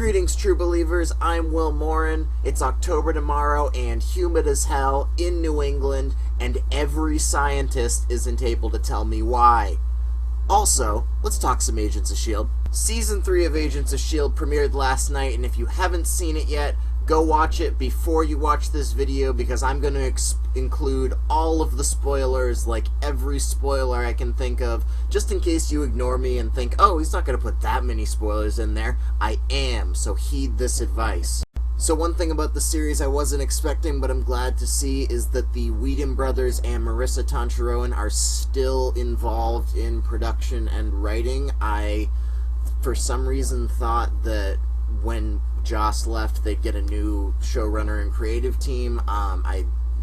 Greetings, true believers. I'm Will Morin. It's October tomorrow and humid as hell in New England, and every scientist isn't able to tell me why. Also, let's talk some Agents of S.H.I.E.L.D. Season 3 of Agents of S.H.I.E.L.D. premiered last night, and if you haven't seen it yet, go watch it before you watch this video, because I'm going to include all of the spoilers, like every spoiler I can think of, just in case you ignore me and think, oh, he's not going to put that many spoilers in there. I am, so heed this advice. So one thing about the series I wasn't expecting, but I'm glad to see, is that the Whedon brothers and Marissa Toncherowan are still involved in production and writing. I, for some reason, thought that when Joss left, they'd get a new showrunner and creative team.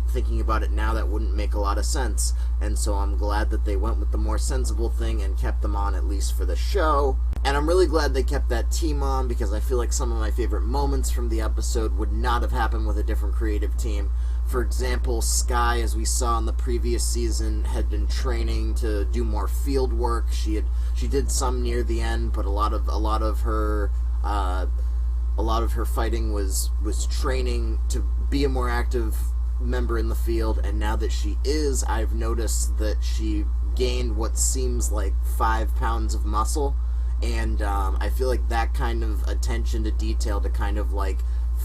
Thinking about it now, that wouldn't make a lot of sense, and so I'm glad that they went with the more sensible thing and kept them on, at least for the show. And I'm really glad they kept that team on, because I feel like some of my favorite moments from the episode would not have happened with a different creative team. For example, S.H.I.E.L.D, as we saw in the previous season, had been training to do more field work. She did some near the end, but a lot of her fighting was training to be a more active member in the field, and now that she is, I've noticed that she gained what seems like 5 pounds of muscle, and I feel like that kind of attention to detail to kind of like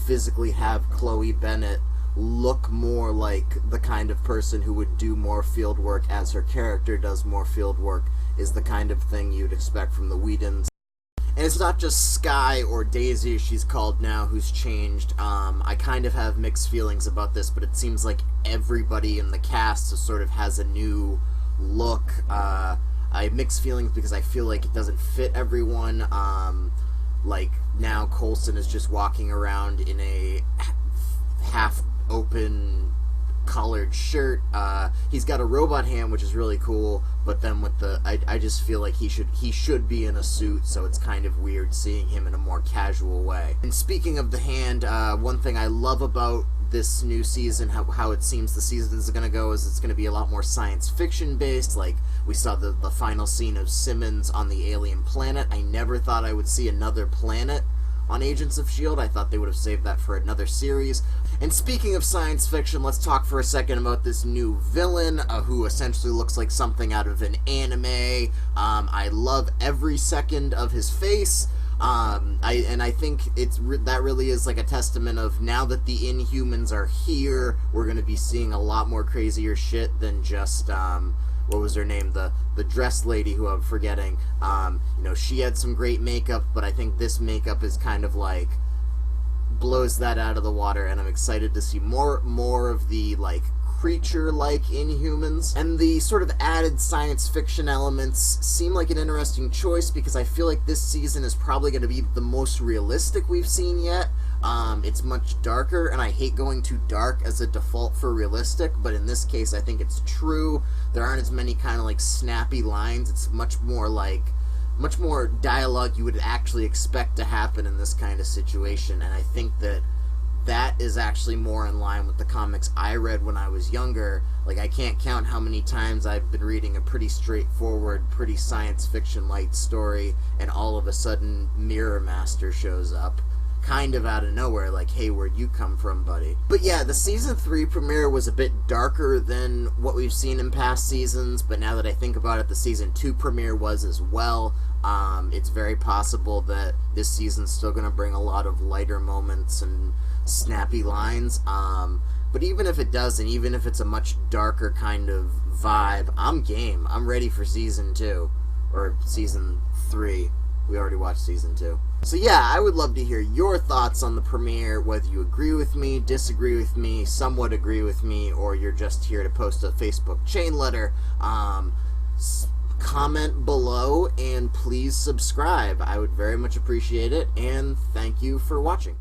physically have Chloe Bennett look more like the kind of person who would do more field work as her character does more field work is the kind of thing you'd expect from the Whedons. And it's not just Skye, or Daisy as she's called now, who's changed. I kind of have mixed feelings about this, but it seems like everybody in the cast sort of has a new look. I have mixed feelings because I feel like it doesn't fit everyone. Like, now Coulson is just walking around in a half-open colored shirt. He's got a robot hand, which is really cool, but then with the I just feel like he should be in a suit, so it's kind of weird seeing him in a more casual way. And speaking of the hand, one thing I love about this new season, how it seems the season is going to go, is it's going to be a lot more science fiction based. Like, we saw the final scene of Simmons on the alien planet. I never thought I would see another planet on Agents of S.H.I.E.L.D. I thought they would have saved that for another series. And speaking of science fiction, let's talk for a second about this new villain, who essentially looks like something out of an anime. I love every second of his face. I think that really is like a testament of, now that the Inhumans are here, we're going to be seeing a lot more crazier shit than just, what was her name? The dress lady who I'm forgetting. You know, she had some great makeup, but I think this makeup is kind of like blows that out of the water, and I'm excited to see more of the like creature-like Inhumans. And the sort of added science fiction elements seem like an interesting choice, because I feel like this season is probably going to be the most realistic we've seen yet. It's much darker, and I hate going too dark as a default for realistic, but in this case I think it's true. There aren't as many kind of like snappy lines. It's much more dialogue you would actually expect to happen in this kind of situation, and I think that is actually more in line with the comics I read when I was younger. Like, I can't count how many times I've been reading a pretty straightforward, pretty science fiction light story, and all of a sudden Mirror Master shows up kind of out of nowhere, like, hey, where'd you come from, buddy? But yeah, the Season 3 premiere was a bit darker than what we've seen in past seasons, but now that I think about it, the Season 2 premiere was as well. It's very possible that this season's still going to bring a lot of lighter moments and snappy lines, but even if it doesn't, even if it's a much darker kind of vibe, I'm game. I'm ready for Season 2, or Season 3. We already watched Season 2. So yeah, I would love to hear your thoughts on the premiere, whether you agree with me, disagree with me, somewhat agree with me, or you're just here to post a Facebook chain letter. Comment below, and please subscribe. I would very much appreciate it, and thank you for watching.